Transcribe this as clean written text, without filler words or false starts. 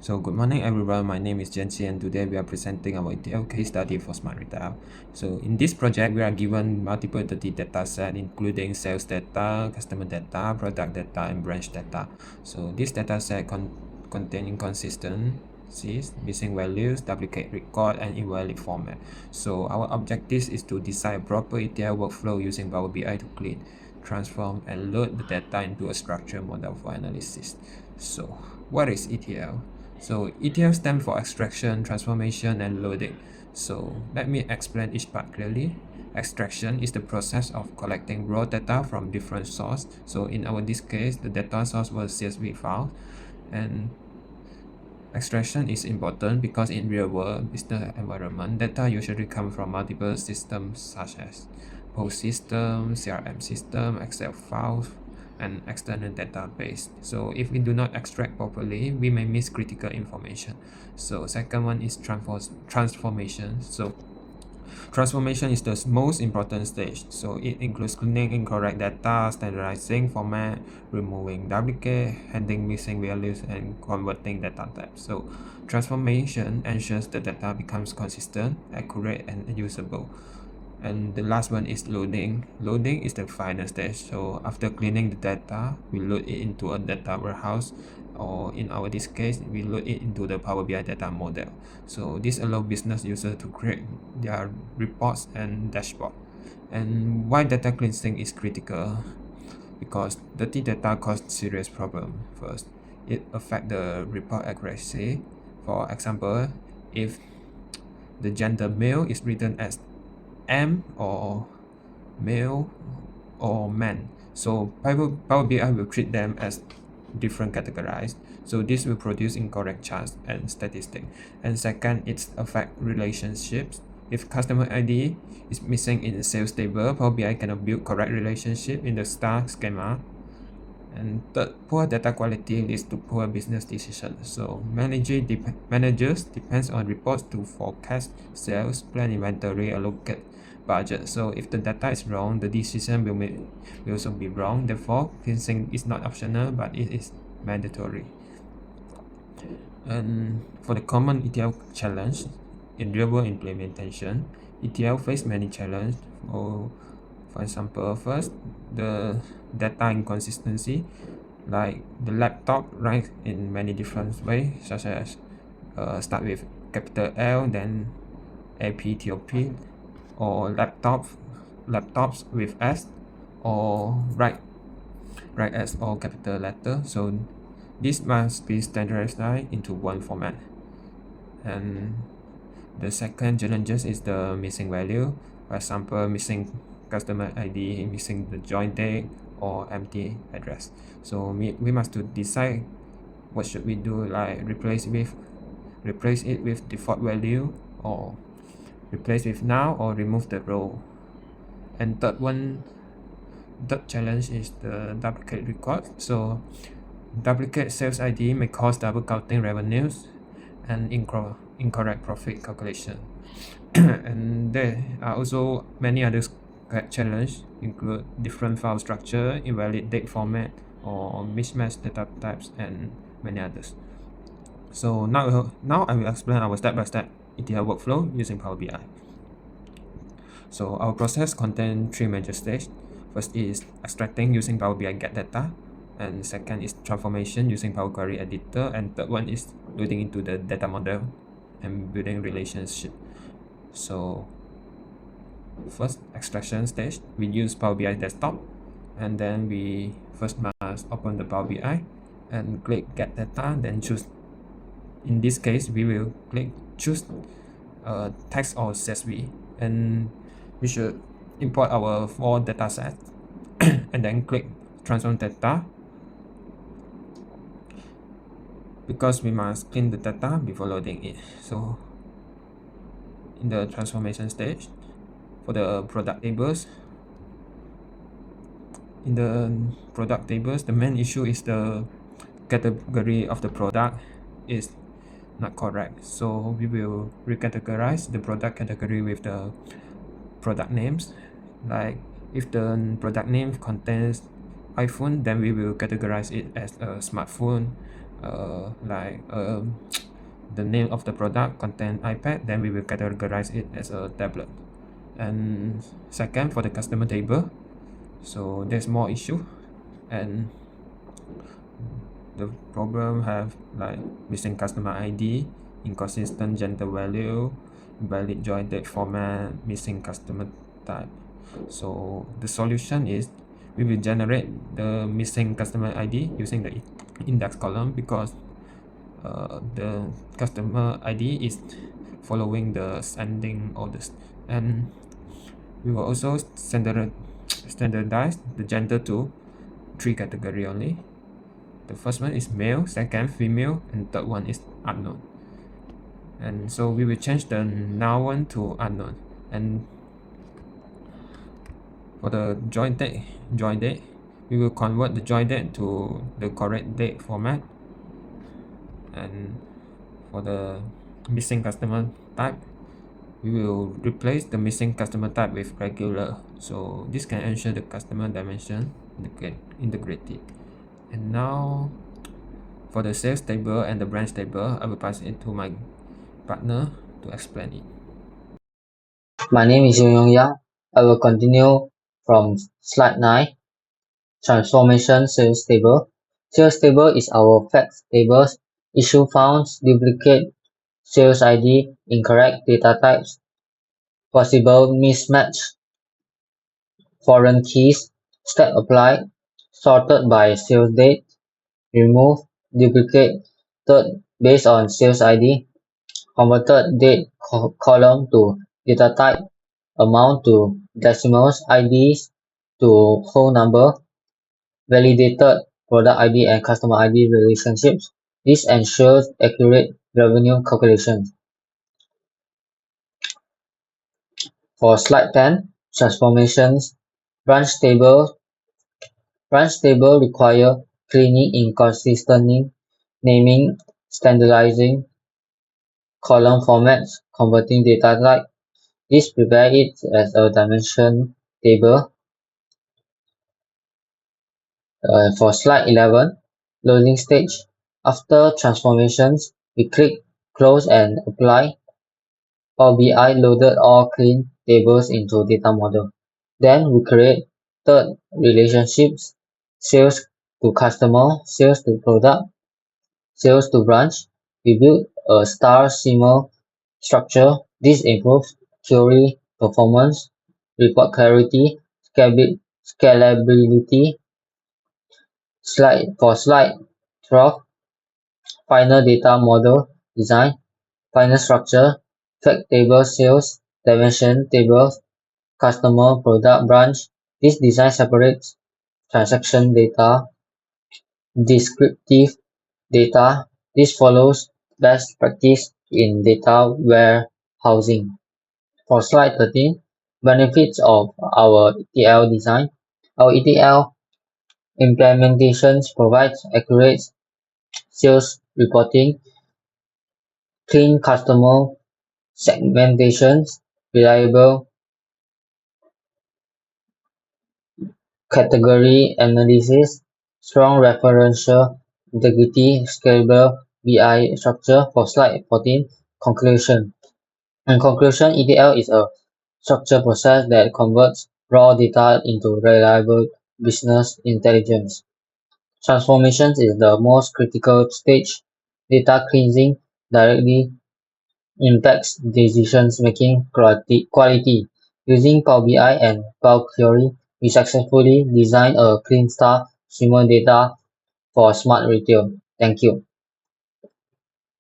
So good morning everyone, my name is Jensi and today we are presenting our ETL case study for SMARTRETAIL. So in this project, we are given multiple data set including sales data, customer data, product data, and branch data. So this data set contain inconsistencies, missing values, duplicate record, and invalid format. So our objective is to design a proper ETL workflow using Power BI to clean, transform, and load the data into a structured model for analysis. So what is ETL? So ETL stands for extraction, transformation, and loading. So let me explain each part clearly. Extraction is the process of collecting raw data from different sources. So in this case, the data source was CSV file. And extraction is important because in real-world business environment, data usually come from multiple systems such as POS system, CRM system, Excel files, and external database. So if we do not extract properly, we may miss critical information. So second one is transformation. So transformation is the most important stage. So it includes cleaning incorrect data, standardizing format, removing duplicate, handling missing values, and converting data types. So transformation ensures the data becomes consistent, accurate, and usable. And the last one is loading. Loading is the final stage. So after cleaning the data, we load it into a data warehouse, or in this case, we load it into the Power BI data model. So this allows business users to create their reports and dashboard. And why data cleansing is critical? Because dirty data causes serious problem. First, it affects the report accuracy. For example, if the gender male is written as M or male or man, so Power BI will treat them as different categorized. So this will produce incorrect charts and statistics. And second, it affect relationships. If customer ID is missing in the sales table, Power BI cannot build correct relationship in the star schema. And third, poor data quality leads to poor business decisions. So managers depends on reports to forecast sales, plan inventory, allocate budget. So if the data is wrong, the decision will also be wrong. Therefore, cleansing is not optional, but it is mandatory. And for the common ETL challenge in real-world implementation, ETL face many challenges. For example, first, the data inconsistency, like the laptop writes in many different ways, such as start with capital L, then APTOP, or laptops with S, or write as all capital letter. So this must be standardized into one format. And the second challenges is the missing value. For example, missing customer ID, missing the join date, or empty address. So we must to decide what should we do, like replace it with default value, or replace with now, or remove the row. And third challenge is the duplicate record. So duplicate sales ID may cause double counting revenues and incorrect profit calculation. And there are also many other challenges, include different file structure, invalid date format, or mismatched data types, and many others. So now I will explain our step-by-step ETL workflow using Power BI. So our process contains three major stages. First is extracting using Power BI get data, and second is transformation using Power Query editor, and third one is loading into the data model and building relationship. So first, extraction stage, we use Power BI desktop, and then we first must open the Power BI and click get data, then choose. In this case, we will choose text or CSV, and we should import our 4 data sets and then click transform data, because we must clean the data before loading it. So in the transformation stage, for the product tables, the main issue is the category of the product is not correct. So we will recategorize the product category with the product names. Like if the product name contains iPhone, then we will categorize it as a smartphone. like the name of the product contain iPad, then we will categorize it as a tablet. And second, for the customer table, so there's more issue, and the problem have like missing customer ID, inconsistent gender value, invalid join date format, missing customer type. So the solution is we will generate the missing customer ID using the index column, because the customer ID is following the sending orders, and we will also standardize the gender to 3 category only. The first one is male, second female, and third one is unknown. And so we will change the noun one to unknown. And for the join date, we will convert the join date to the correct date format. And for the missing customer type, we will replace the missing customer type with regular, so this can ensure the customer dimension integrated. And now for the sales table and the branch table, I will pass it to my partner to explain it. My name is Yong Yang. I will continue from slide 9, transformation sales table. Sales table is our fact tables, issue founds, duplicate, sales ID, incorrect data types, possible mismatch, foreign keys, step applied, sorted by sales date, remove, duplicate, based on sales ID, converted date column to data type, amount to decimals, IDs to whole number, validated product ID and customer ID relationships. This ensures accurate revenue calculations. For slide 10, transformations, branch table. Branch table require cleaning, inconsistency, naming, standardizing, column formats, converting data type. This prepare it as a dimension table. For slide 11, loading stage. After transformations, we click close and apply. Power BI loaded all clean tables into data model. Then we create third relationships, sales to customer, sales to product, sales to branch. We build a star schema structure. This improves query performance, report clarity, scalability. For slide 12, final data model design, final structure, fact table, sales, dimension tables, customer, product, branch. This design separates transaction data, descriptive data. This follows best practice in data warehousing. For slide 13, benefits of our ETL design. Our ETL implementations provides accurate sales reporting, clean customer segmentations, reliable category analysis, strong referential integrity, scalable BI structure. For slide 14, conclusion. In conclusion, ETL is a structured process that converts raw data into reliable business intelligence. Transformations is the most critical stage. Data cleansing directly impacts decision-making quality. Using Power BI and Power Query, we successfully designed a clean star schema data for smart retail. Thank you.